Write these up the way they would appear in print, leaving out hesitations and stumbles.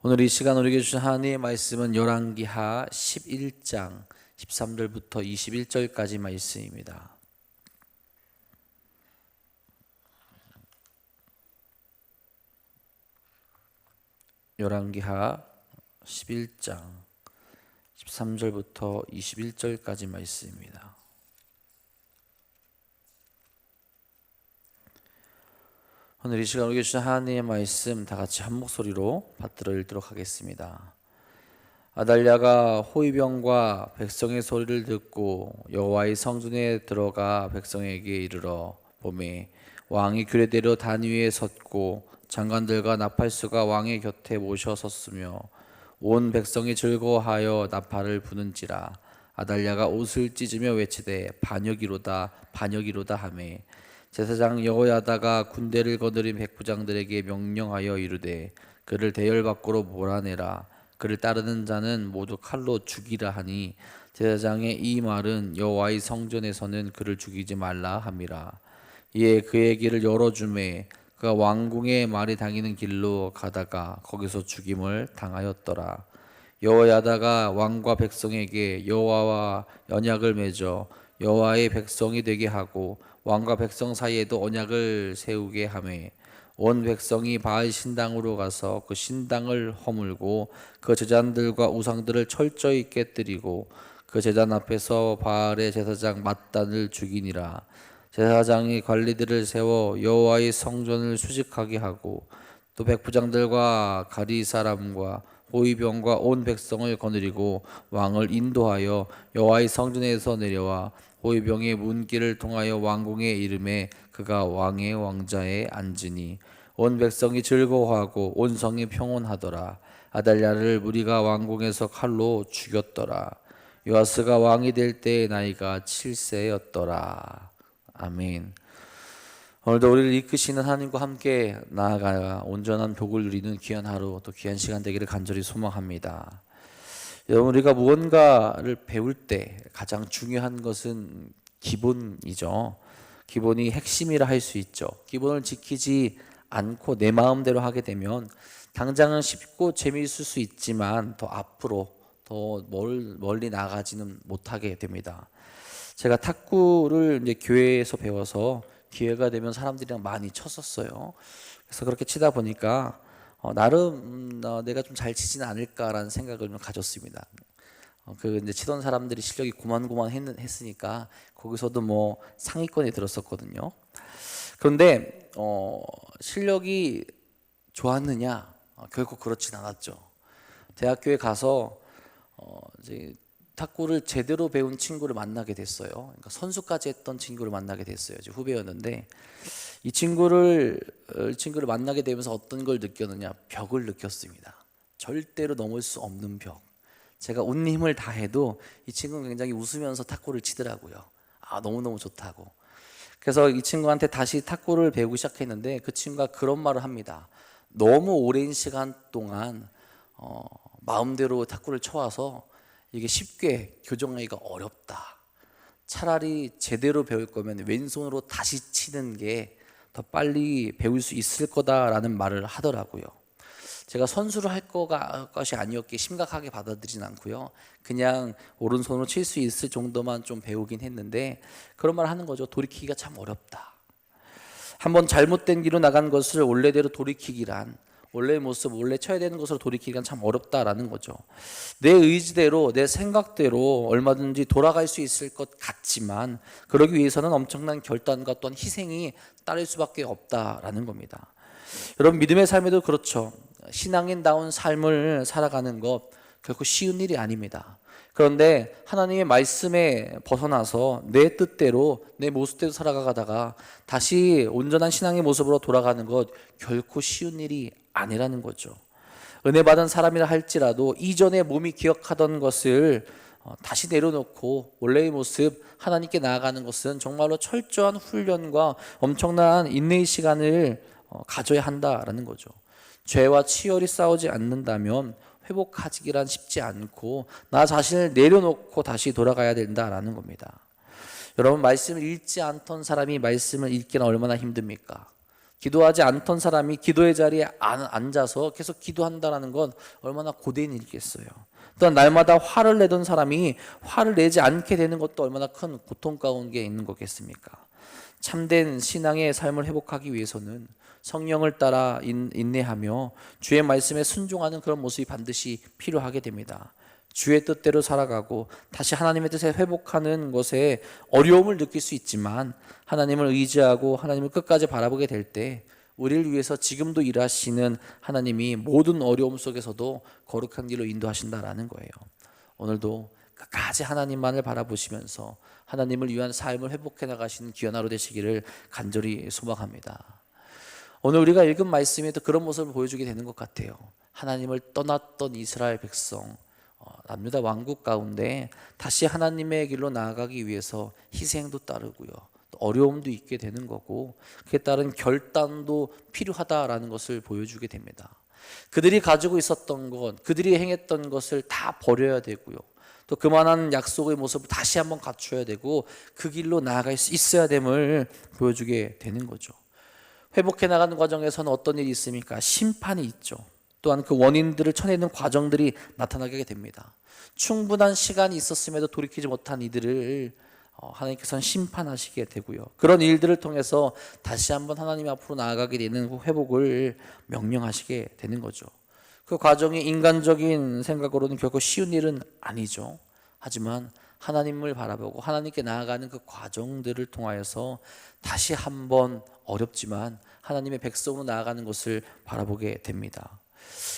오늘 이 시간 우리에게 주신 하나님의 말씀은 열왕기하 11장 13절부터 21절까지 말씀입니다. 열왕기하 11장 13절부터 21절까지 말씀입니다. 오늘 이 시간 우리에게 주신 하나님의 말씀 다 같이 한 목소리로 받들어 읽도록 하겠습니다. 아달랴가 호위병과 백성의 소리를 듣고 여호와의 성전에 들어가 백성에게 이르러 보매 왕이 규례대로 단 위에 섰고 장관들과 나팔수가 왕의 곁에 모셔 섰으며 온 백성이 즐거워하여 나팔을 부는지라. 아달랴가 옷을 찢으며 외치되 반역이로다 반역이로다 하매 제사장 여호야다가 군대를 거느린 백부장들에게 명령하여 이르되 그를 대열 밖으로 몰아내라. 그를 따르는 자는 모두 칼로 죽이라 하니 제사장의 이 말은 여호와의 성전에서는 그를 죽이지 말라 함이라. 이에 그의 길을 열어주매 그가 왕궁의 말이 당기는 길로 가다가 거기서 죽임을 당하였더라. 여호야다가 왕과 백성에게 여호와와 언약을 맺어 여호와의 백성이 되게 하고 왕과 백성 사이에도 언약을 세우게 하매 온 백성이 바알 신당으로 가서 그 신당을 허물고 그 제단들과 우상들을 철저히 깨뜨리고 그 제단 앞에서 바알의 제사장 맏단을 죽이니라. 제사장이 관리들을 세워 여호와의 성전을 수직하게 하고 또 백부장들과 가리 사람과 호위병과 온 백성을 거느리고 왕을 인도하여 여호와의 성전에서 내려와 호위병의 문길을 통하여 왕궁에 이르매 그가 왕의 왕자에 앉으니 온 백성이 즐거워하고 온 성이 평온하더라. 아달랴를 무리가 왕궁에서 칼로 죽였더라. 요아스가 왕이 될 때의 나이가 7세였더라. 아멘. 오늘도 우리를 이끄시는 하나님과 함께 나아가 온전한 복을 누리는 귀한 하루 또 귀한 시간 되기를 간절히 소망합니다. 여러분, 우리가 무언가를 배울 때 가장 중요한 것은 기본이죠. 기본이 핵심이라 할 수 있죠. 기본을 지키지 않고 내 마음대로 하게 되면 당장은 쉽고 재미있을 수 있지만 더 앞으로 더 멀리 나가지는 못하게 됩니다. 제가 탁구를 이제 교회에서 배워서 기회가 되면 사람들이랑 많이 쳤었어요. 그래서 그렇게 치다 보니까 나름 내가 좀 잘 치지는 않을까라는 생각을 좀 가졌습니다. 그 이제 치던 사람들이 실력이 고만고만했으니까 거기서도 뭐 상위권에 들었었거든요. 그런데 실력이 좋았느냐? 결코 그렇진 않았죠. 대학교에 가서 이제 탁구를 제대로 배운 친구를 만나게 됐어요. 그러니까 선수까지 했던 친구를 만나게 됐어요. 이제 후배였는데 이 친구를 만나게 되면서 어떤 걸 느꼈느냐? 벽을 느꼈습니다. 절대로 넘을 수 없는 벽. 제가 온 힘을 다해도 이 친구는 굉장히 웃으면서 탁구를 치더라고요. 너무너무 좋다고. 그래서 이 친구한테 다시 탁구를 배우기 시작했는데 그 친구가 그런 말을 합니다. 너무 오랜 시간 동안 마음대로 탁구를 쳐와서 이게 쉽게 교정하기가 어렵다. 차라리 제대로 배울 거면 왼손으로 다시 치는 게 더 빨리 배울 수 있을 거다라는 말을 하더라고요. 제가 선수를 할 것이 아니었기에 심각하게 받아들이진 않고요. 그냥 오른손으로 칠 수 있을 정도만 좀 배우긴 했는데 그런 말 하는 거죠. 돌이키기가 참 어렵다. 한번 잘못된 길로 나간 것을 원래대로 돌이키기란, 원래의 모습, 원래 쳐야 되는 것으로 돌이키기가 참 어렵다라는 거죠. 내 의지대로, 내 생각대로 얼마든지 돌아갈 수 있을 것 같지만 그러기 위해서는 엄청난 결단과 또한 희생이 따를 수밖에 없다라는 겁니다. 여러분, 믿음의 삶에도 그렇죠. 신앙인다운 삶을 살아가는 것 결코 쉬운 일이 아닙니다. 그런데 하나님의 말씀에 벗어나서 내 뜻대로 내 모습대로 살아가다가 다시 온전한 신앙의 모습으로 돌아가는 것 결코 쉬운 일이 아니라는 거죠. 은혜 받은 사람이라 할지라도 이전에 몸이 기억하던 것을 다시 내려놓고 원래의 모습 하나님께 나아가는 것은 정말로 철저한 훈련과 엄청난 인내의 시간을 가져야 한다라는 거죠. 죄와 치열히 싸우지 않는다면 회복하기란 쉽지 않고 나 자신을 내려놓고 다시 돌아가야 된다라는 겁니다. 여러분, 말씀을 읽지 않던 사람이 말씀을 읽기는 얼마나 힘듭니까? 기도하지 않던 사람이 기도의 자리에 앉아서 계속 기도한다는 건 얼마나 고된 일이겠어요. 또한 날마다 화를 내던 사람이 화를 내지 않게 되는 것도 얼마나 큰 고통 가운데 있는 거겠습니까? 참된 신앙의 삶을 회복하기 위해서는 성령을 따라 인내하며 주의 말씀에 순종하는 그런 모습이 반드시 필요하게 됩니다. 주의 뜻대로 살아가고 다시 하나님의 뜻에 회복하는 것에 어려움을 느낄 수 있지만 하나님을 의지하고 하나님을 끝까지 바라보게 될 때 우리를 위해서 지금도 일하시는 하나님이 모든 어려움 속에서도 거룩한 길로 인도하신다라는 거예요. 오늘도 끝까지 하나님만을 바라보시면서 하나님을 위한 삶을 회복해 나가시는 귀한 하루 되시기를 간절히 소망합니다. 오늘 우리가 읽은 말씀이 또 그런 모습을 보여주게 되는 것 같아요. 하나님을 떠났던 이스라엘 백성, 남유다 왕국 가운데 다시 하나님의 길로 나아가기 위해서 희생도 따르고요, 또 어려움도 있게 되는 거고 그에 따른 결단도 필요하다라는 것을 보여주게 됩니다. 그들이 가지고 있었던 것, 그들이 행했던 것을 다 버려야 되고요, 또 그만한 약속의 모습을 다시 한번 갖춰야 되고 그 길로 나아갈 수 있어야 됨을 보여주게 되는 거죠. 회복해 나가는 과정에서는 어떤 일이 있습니까? 심판이 있죠. 또한 그 원인들을 쳐내는 과정들이 나타나게 됩니다. 충분한 시간이 있었음에도 돌이키지 못한 이들을 하나님께서는 심판하시게 되고요, 그런 일들을 통해서 다시 한번 하나님 앞으로 나아가게 되는 회복을 명령하시게 되는 거죠. 그 과정이 인간적인 생각으로는 결코 쉬운 일은 아니죠. 하지만 하나님을 바라보고 하나님께 나아가는 그 과정들을 통하여서 다시 한번 어렵지만 하나님의 백성으로 나아가는 것을 바라보게 됩니다.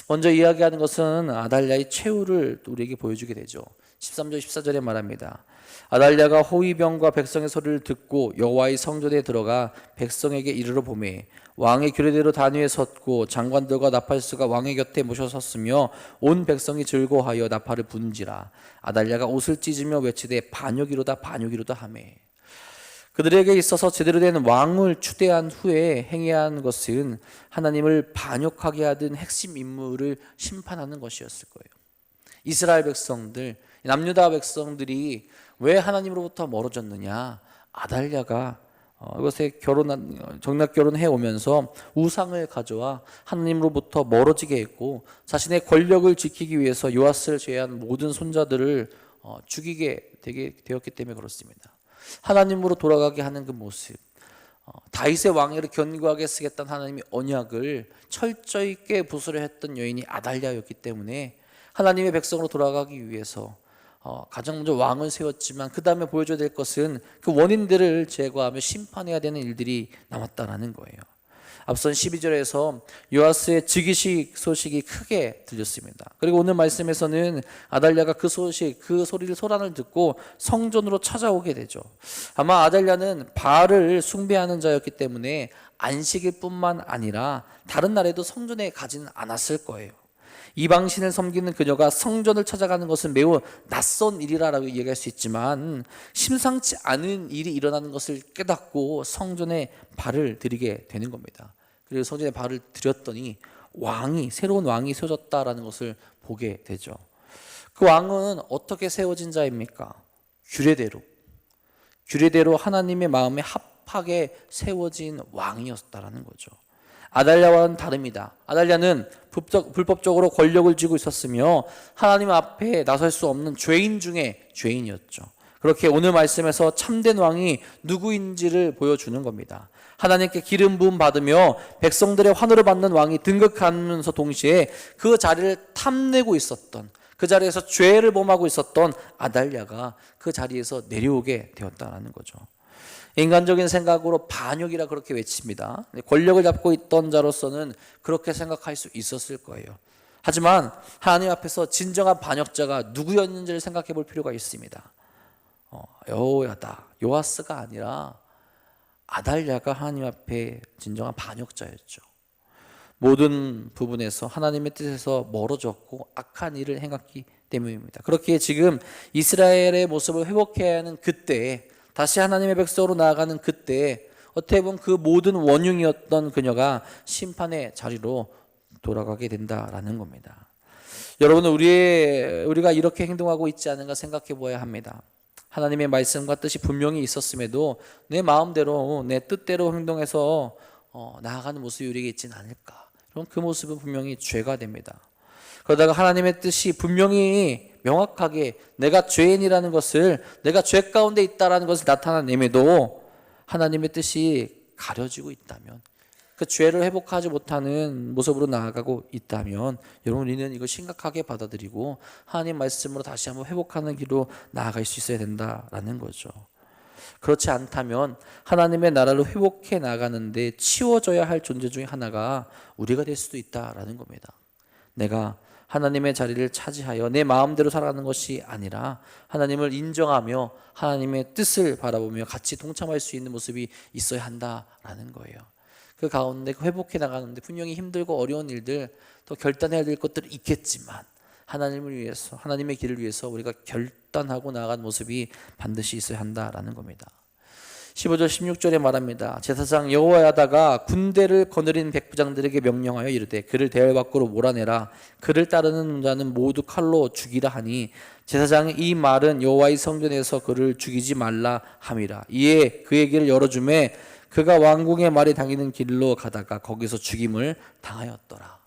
먼저 이야기하는 것은 아달랴의 최후를 우리에게 보여주게 되죠. 13절 14절에 말합니다. 아달랴가 호위병과 백성의 소리를 듣고 여호와의 성전에 들어가 백성에게 이르러 보매 왕의 규례대로 단위에 섰고 장관들과 나팔수가 왕의 곁에 모셔 섰으며 온 백성이 즐거워하여 나팔을 부는지라. 아달랴가 옷을 찢으며 외치되 반역이로다 반역이로다 하매. 그들에게 있어서 제대로 된 왕을 추대한 후에 행해야 하는 것은 하나님을 반역하게 하던 핵심 인물을 심판하는 것이었을 거예요. 이스라엘 백성들, 남유다 백성들이 왜 하나님으로부터 멀어졌느냐? 아달랴가 이것에 정략 결혼해 오면서 우상을 가져와 하나님으로부터 멀어지게 했고 자신의 권력을 지키기 위해서 요아스를 제외한 모든 손자들을 죽이게 되었기 때문에 그렇습니다. 하나님으로 돌아가게 하는 그 모습, 다윗의 왕위를 견고하게 쓰겠다는 하나님의 언약을 철저히 부수려 했던 여인이 아달랴였기 때문에 하나님의 백성으로 돌아가기 위해서 가장 먼저 왕을 세웠지만 그 다음에 보여줘야 될 것은 그 원인들을 제거하며 심판해야 되는 일들이 남았다라는 거예요. 앞선 12절에서 요아스의 즉위식 소식이 크게 들렸습니다. 그리고 오늘 말씀에서는 아달랴가 그 소리를 소란을 듣고 성전으로 찾아오게 되죠. 아마 아달랴는 바알을 숭배하는 자였기 때문에 안식일 뿐만 아니라 다른 날에도 성전에 가지는 않았을 거예요. 이방신을 섬기는 그녀가 성전을 찾아가는 것은 매우 낯선 일이라고 얘기할 수 있지만 심상치 않은 일이 일어나는 것을 깨닫고 성전에 발을 들이게 되는 겁니다. 그리고 성전에 발을 들였더니 새로운 왕이 세워졌다라는 것을 보게 되죠. 그 왕은 어떻게 세워진 자입니까? 규례대로 하나님의 마음에 합하게 세워진 왕이었다라는 거죠. 아달랴와는 다릅니다. 아달랴는 불법적으로 권력을 쥐고 있었으며 하나님 앞에 나설 수 없는 죄인 중에 죄인이었죠. 그렇게 오늘 말씀에서 참된 왕이 누구인지를 보여주는 겁니다. 하나님께 기름 부음 받으며 백성들의 환호를 받는 왕이 등극하면서 동시에 그 자리를 탐내고 있었던, 그 자리에서 죄를 범하고 있었던 아달랴가 그 자리에서 내려오게 되었다는 거죠. 인간적인 생각으로 반역이라 그렇게 외칩니다. 권력을 잡고 있던 자로서는 그렇게 생각할 수 있었을 거예요. 하지만 하나님 앞에서 진정한 반역자가 누구였는지를 생각해 볼 필요가 있습니다. 요아스가 아니라 아달랴가 하나님 앞에 진정한 반역자였죠. 모든 부분에서 하나님의 뜻에서 멀어졌고 악한 일을 행했기 때문입니다. 그렇기에 지금 이스라엘의 모습을 회복해야 하는 그때에, 다시 하나님의 백성으로 나아가는 그때에 어떻게 보면 그 모든 원흉이었던 그녀가 심판의 자리로 돌아가게 된다라는 겁니다. 여러분은 우리가 이렇게 행동하고 있지 않은가 생각해 보아야 합니다. 하나님의 말씀과 뜻이 분명히 있었음에도 내 마음대로 내 뜻대로 행동해서 나아가는 모습이 우리에게 있지는 않을까. 그럼 그 모습은 분명히 죄가 됩니다. 그러다가 하나님의 뜻이 분명히 명확하게 내가 죄인이라는 것을, 내가 죄 가운데 있다라는 것을 나타내면도 하나님의 뜻이 가려지고 있다면, 그 죄를 회복하지 못하는 모습으로 나아가고 있다면 여러분, 우리는 이걸 심각하게 받아들이고 하나님 말씀으로 다시 한번 회복하는 길로 나아갈 수 있어야 된다라는 거죠. 그렇지 않다면 하나님의 나라를 회복해 나가는데 치워져야 할 존재 중에 하나가 우리가 될 수도 있다라는 겁니다. 내가 하나님의 자리를 차지하여 내 마음대로 살아가는 것이 아니라 하나님을 인정하며 하나님의 뜻을 바라보며 같이 동참할 수 있는 모습이 있어야 한다라는 거예요. 그 가운데 회복해 나가는데 분명히 힘들고 어려운 일들, 또 결단해야 될 것들이 있겠지만 하나님을 위해서, 하나님의 길을 위해서 우리가 결단하고 나아간 모습이 반드시 있어야 한다라는 겁니다. 15절 16절에 말합니다. 제사장 여호야다가 군대를 거느린 백부장들에게 명령하여 이르되 그를 대궐 밖으로 몰아내라. 그를 따르는 자는 모두 칼로 죽이라 하니 제사장이 이 말은 여호와의 성전에서 그를 죽이지 말라 함이라. 이에 그의 길을 열어주매 그가 왕궁의 말이 당기는 길로 가다가 거기서 죽임을 당하였더라.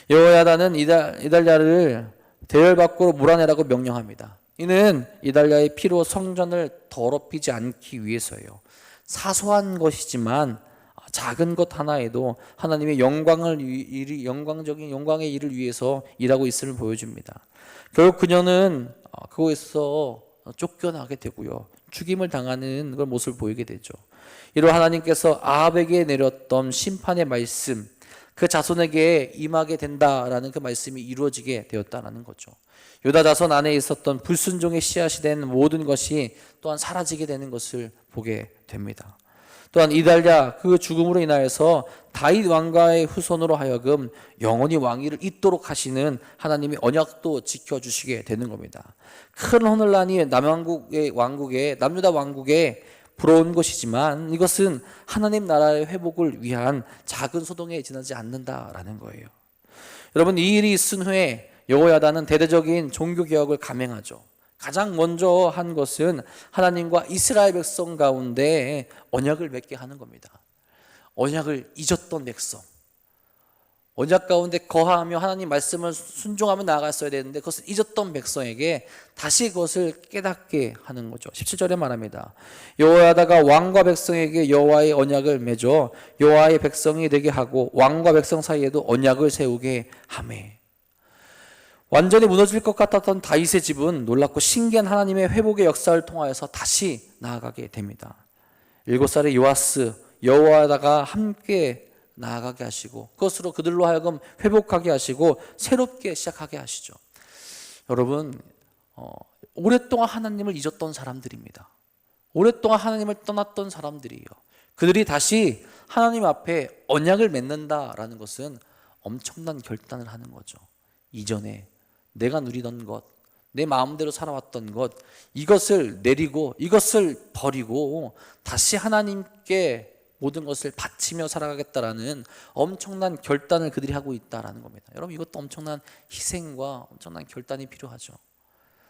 여호야다는 이달랴를 대궐 밖으로 몰아내라고 명령합니다. 이는 이달랴의 피로 성전을 더럽히지 않기 위해서예요. 사소한 것이지만 작은 것 하나에도 하나님의 영광의 일을 위해서 일하고 있음을 보여줍니다. 결국 그녀는 그곳에서 쫓겨나게 되고요, 죽임을 당하는 그런 모습을 보이게 되죠. 이로 하나님께서 아합에게 내렸던 심판의 말씀, 그 자손에게 임하게 된다라는 그 말씀이 이루어지게 되었다라는 거죠. 유다 자손 안에 있었던 불순종의 씨앗이 된 모든 것이 또한 사라지게 되는 것을 보게 됩니다. 또한 이달랴 그 죽음으로 인하여서 다윗 왕가의 후손으로 하여금 영원히 왕위를 잇도록 하시는 하나님의 언약도 지켜주시게 되는 겁니다. 큰 혼란이 남유다 왕국에 부러운 것이지만 이것은 하나님 나라의 회복을 위한 작은 소동에 지나지 않는다라는 거예요. 여러분, 이 일이 있은 후에 여호야다는 대대적인 종교 개혁을 감행하죠. 가장 먼저 한 것은 하나님과 이스라엘 백성 가운데 언약을 맺게 하는 겁니다. 언약을 잊었던 백성, 언약 가운데 거하며 하나님 말씀을 순종하며 나아갔어야 되는데 그것을 잊었던 백성에게 다시 그것을 깨닫게 하는 거죠. 17절에 말합니다. 여호야다가 왕과 백성에게 여호와의 언약을 맺어 여호와의 백성이 되게 하고 왕과 백성 사이에도 언약을 세우게 하매. 완전히 무너질 것 같았던 다윗의 집은 놀랍고 신기한 하나님의 회복의 역사를 통하여서 다시 나아가게 됩니다. 7살의 요아스, 여호와다가 함께 나아가게 하시고 그것으로 그들로 하여금 회복하게 하시고 새롭게 시작하게 하시죠. 여러분, 오랫동안 하나님을 잊었던 사람들입니다. 오랫동안 하나님을 떠났던 사람들이에요. 그들이 다시 하나님 앞에 언약을 맺는다라는 것은 엄청난 결단을 하는 거죠. 이전에 내가 누리던 것, 내 마음대로 살아왔던 것, 이것을 내리고 이것을 버리고 다시 하나님께 모든 것을 바치며 살아가겠다라는 엄청난 결단을 그들이 하고 있다라는 겁니다. 여러분, 이것도 엄청난 희생과 엄청난 결단이 필요하죠.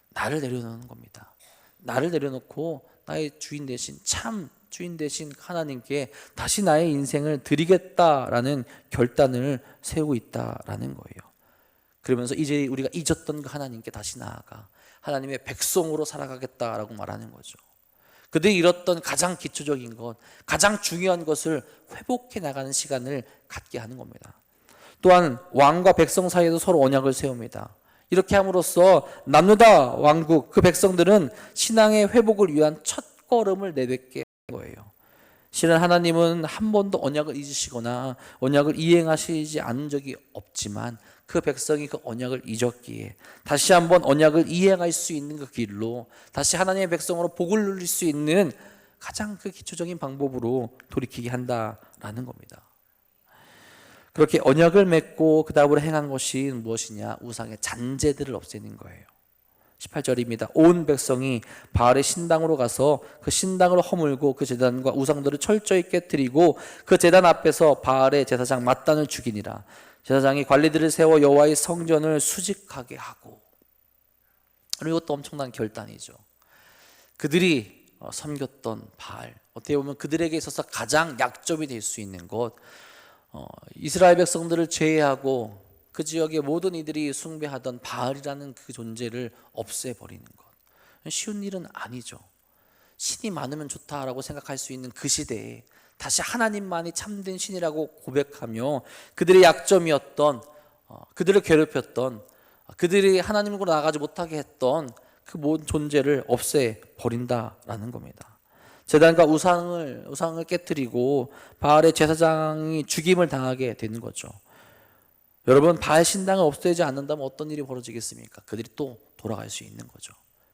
나를 내려놓는 겁니다. 나를 내려놓고 나의 주인 대신, 참 주인 대신 하나님께 다시 나의 인생을 드리겠다라는 결단을 세우고 있다라는 거예요. 그러면서 이제 우리가 잊었던 그 하나님께 다시 나아가 하나님의 백성으로 살아가겠다라고 말하는 거죠. 그들이 잃었던 가장 기초적인 것, 가장 중요한 것을 회복해 나가는 시간을 갖게 하는 겁니다. 또한 왕과 백성 사이에도 서로 언약을 세웁니다. 이렇게 함으로써 남유다 왕국, 그 백성들은 신앙의 회복을 위한 첫 걸음을 내뱉게 한 거예요. 실은 하나님은 한 번도 언약을 잊으시거나 언약을 이행하시지 않은 적이 없지만 그 백성이 그 언약을 잊었기에 다시 한번 언약을 이행할 수 있는 그 길로, 다시 하나님의 백성으로 복을 누릴 수 있는 가장 그 기초적인 방법으로 돌이키게 한다라는 겁니다. 그렇게 언약을 맺고 그 다음으로 행한 것이 무엇이냐? 우상의 잔재들을 없애는 거예요. 18절입니다. 온 백성이 바알의 신당으로 가서 그 신당을 허물고 그 제단과 우상들을 철저히 깨뜨리고 그 제단 앞에서 바알의 제사장 mat단을 죽이니라. 제사장이 관리들을 세워 여호와의 성전을 수직하게 하고. 이것도 엄청난 결단이죠. 그들이 섬겼던 바알, 어떻게 보면 그들에게 있어서 가장 약점이 될 수 있는 것, 이스라엘 백성들을 제외하고 그 지역의 모든 이들이 숭배하던 바알이라는 그 존재를 없애버리는 것, 쉬운 일은 아니죠. 신이 많으면 좋다라고 생각할 수 있는 그 시대에 다시 하나님만이 참된 신이라고 고백하며 그들의 약점이었던, 그들을 괴롭혔던, 그들이 하나님으로 나아가지 못하게 했던 그 모든 존재를 없애버린다라는 겁니다. 제단과 우상을 깨뜨리고 바알의 제사장이 죽임을 당하게 되는 거죠. 여러분, 바알 신당을 없애지 않는다면 어떤 일이 벌어지겠습니까? 그들이 또 돌아갈 수 있는 거죠.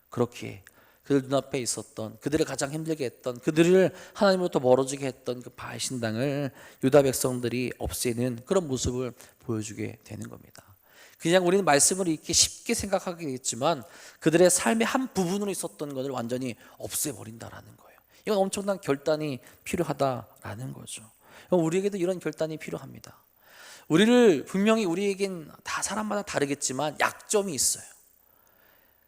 그렇게 그들 눈앞에 있었던, 그들을 가장 힘들게 했던, 그들을 하나님으로부터 멀어지게 했던 그 바알 신당을 유다 백성들이 없애는 그런 모습을 보여주게 되는 겁니다. 그냥 우리는 말씀을 이렇게 쉽게 생각하게 되겠지만 그들의 삶의 한 부분으로 있었던 것을 완전히 없애버린다라는 거예요. 이건 엄청난 결단이 필요하다라는 거죠. 우리에게도 이런 결단이 필요합니다. 분명히 우리에겐 다 사람마다 다르겠지만 약점이 있어요.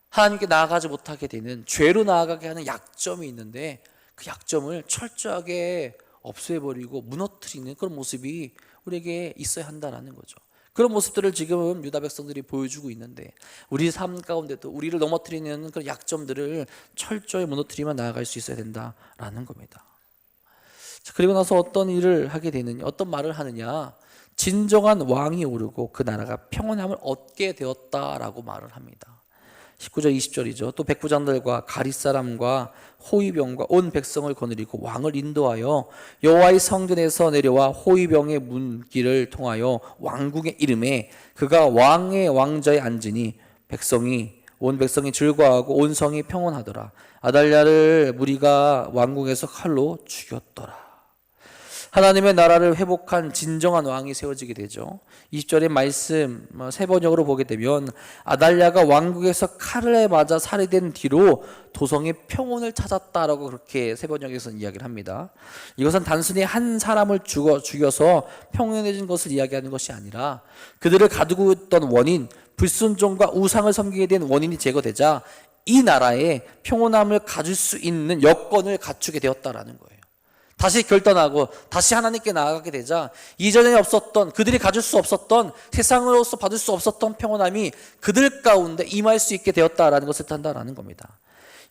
하나님께 나아가지 못하게 되는, 죄로 나아가게 하는 약점이 있는데 그 약점을 철저하게 없애버리고 무너뜨리는 그런 모습이 우리에게 있어야 한다는 거죠. 그런 모습들을 지금 유다 백성들이 보여주고 있는데 우리 삶 가운데도 우리를 넘어뜨리는 그런 약점들을 철저히 무너뜨리며 나아갈 수 있어야 된다라는 겁니다. 그리고 나서 어떤 일을 하게 되느냐, 어떤 말을 하느냐, 진정한 왕이 오르고 그 나라가 평온함을 얻게 되었다라고 말을 합니다. 19절 20절이죠. 또 백부장들과 가릿 사람과 호위병과 온 백성을 거느리고 왕을 인도하여 여호와의 성전에서 내려와 호위병의 문길을 통하여 왕궁에 이름에 그가 왕의 왕좌에 앉으니 온 백성이 즐거워하고 온 성이 평온하더라. 아달랴를 무리가 왕궁에서 칼로 죽였더라. 하나님의 나라를 회복한 진정한 왕이 세워지게 되죠. 20절의 말씀 세 번역으로 보게 되면 아달랴가 왕국에서 칼에 맞아 살해된 뒤로 도성의 평온을 찾았다라고 그렇게 세 번역에서는 이야기를 합니다. 이것은 단순히 한 사람을 죽여서 평온해진 것을 이야기하는 것이 아니라 그들을 가두고 있던 원인, 불순종과 우상을 섬기게 된 원인이 제거되자 이 나라에 평온함을 가질 수 있는 여건을 갖추게 되었다라는 거예요. 다시 결단하고 다시 하나님께 나아가게 되자 이전에 없었던, 그들이 가질 수 없었던, 세상으로서 받을 수 없었던 평온함이 그들 가운데 임할 수 있게 되었다라는 것을 뜻한다라는 겁니다.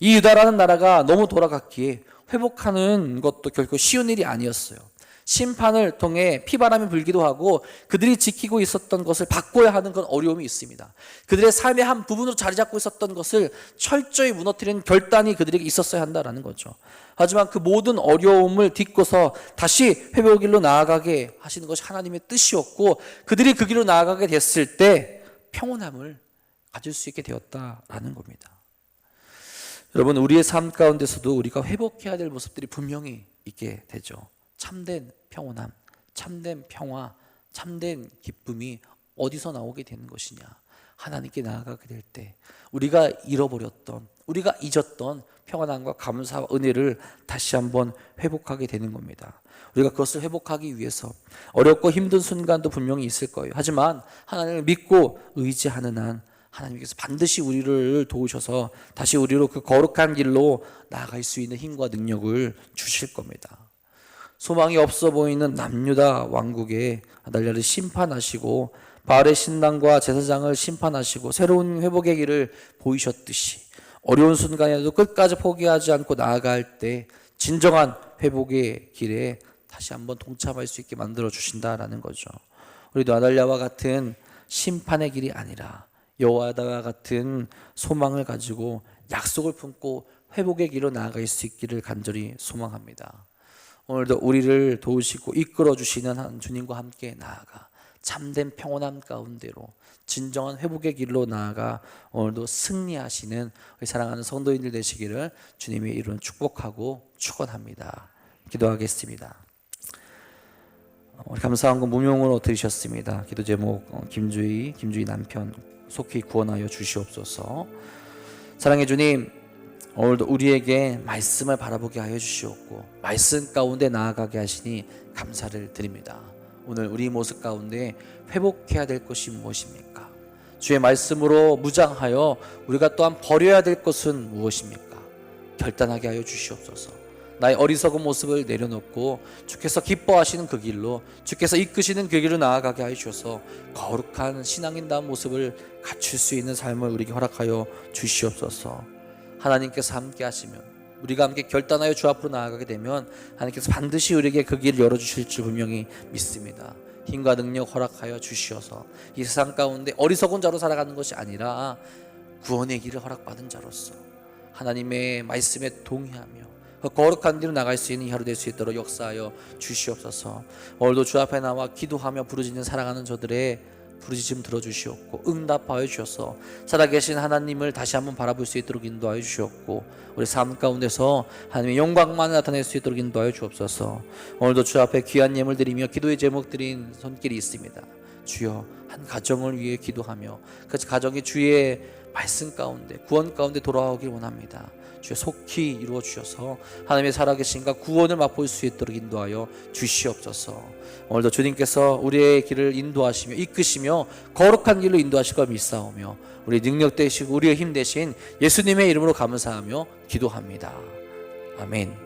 이 유다라는 나라가 너무 돌아갔기에 회복하는 것도 결코 쉬운 일이 아니었어요. 심판을 통해 피바람이 불기도 하고 그들이 지키고 있었던 것을 바꿔야 하는 그런 어려움이 있습니다. 그들의 삶의 한 부분으로 자리 잡고 있었던 것을 철저히 무너뜨리는 결단이 그들에게 있었어야 한다라는 거죠. 하지만 그 모든 어려움을 딛고서 다시 회복의 길로 나아가게 하시는 것이 하나님의 뜻이었고 그들이 그 길로 나아가게 됐을 때 평온함을 가질 수 있게 되었다라는 겁니다. 여러분, 우리의 삶 가운데서도 우리가 회복해야 될 모습들이 분명히 있게 되죠. 참된 평온함, 참된 평화, 참된 기쁨이 어디서 나오게 되는 것이냐? 하나님께 나아가게 될 때 우리가 잃어버렸던, 우리가 잊었던 평안함과 감사와 은혜를 다시 한번 회복하게 되는 겁니다. 우리가 그것을 회복하기 위해서 어렵고 힘든 순간도 분명히 있을 거예요. 하지만 하나님을 믿고 의지하는 한 하나님께서 반드시 우리를 도우셔서 다시 우리로 그 거룩한 길로 나아갈 수 있는 힘과 능력을 주실 겁니다. 소망이 없어 보이는 남유다 왕국에 아달랴를 심판하시고 바알의 신당과 제사장을 심판하시고 새로운 회복의 길을 보이셨듯이 어려운 순간에도 끝까지 포기하지 않고 나아갈 때 진정한 회복의 길에 다시 한번 동참할 수 있게 만들어 주신다라는 거죠. 우리도 아달랴와 같은 심판의 길이 아니라 여호와와 같은 소망을 가지고 약속을 품고 회복의 길로 나아갈 수 있기를 간절히 소망합니다. 오늘도 우리를 도우시고 이끌어 주시는 한 주님과 함께 나아가 참된 평온함 가운데로 진정한 회복의 길로 나아가 오늘도 승리하시는 우리 사랑하는 성도인들 되시기를 주님의 이름으로 축복하고 축원합니다. 기도하겠습니다. 우리 감사한 거 무명으로 들으셨습니다. 기도 제목 김주희 남편 속히 구원하여 주시옵소서. 사랑의 주님, 오늘도 우리에게 말씀을 바라보게 하여 주시옵고 말씀 가운데 나아가게 하시니 감사를 드립니다. 오늘 우리 모습 가운데 회복해야 될 것이 무엇입니까? 주의 말씀으로 무장하여 우리가 또한 버려야 될 것은 무엇입니까? 결단하게 하여 주시옵소서. 나의 어리석은 모습을 내려놓고 주께서 기뻐하시는 그 길로, 주께서 이끄시는 그 길로 나아가게 하여 주셔서 거룩한 신앙인다운 모습을 갖출 수 있는 삶을 우리에게 허락하여 주시옵소서. 하나님께서 함께 하시면, 우리가 함께 결단하여 주 앞으로 나아가게 되면 하나님께서 반드시 우리에게 그 길을 열어주실 줄 분명히 믿습니다. 힘과 능력 허락하여 주시어서 이 세상 가운데 어리석은 자로 살아가는 것이 아니라 구원의 길을 허락받은 자로서 하나님의 말씀에 동의하며 그 거룩한 길로 나갈 수 있는 하루 될 수 있도록 역사하여 주시옵소서. 오늘도 주 앞에 나와 기도하며 부르짖는 살아가는 저들의 부르짖음 들어주시옵고 응답하여 주셔서 살아계신 하나님을 다시 한번 바라볼 수 있도록 인도하여 주시옵고 우리 삶 가운데서 하나님의 영광만 나타낼 수 있도록 인도하여 주옵소서. 오늘도 주 앞에 귀한 예물 드리며 기도의 제목 드린 손길이 있습니다. 주여, 한 가정을 위해 기도하며 그 가정이 주의 말씀 가운데 구원 가운데 돌아오길 원합니다. 주여, 속히 이루어 주셔서 하나님의 살아계신과 구원을 맛볼 수 있도록 인도하여 주시옵소서. 오늘도 주님께서 우리의 길을 인도하시며 이끄시며 거룩한 길로 인도하실 걸 믿사오며 우리 능력 되시고 우리의 힘 되신 예수님의 이름으로 감사하며 기도합니다. 아멘.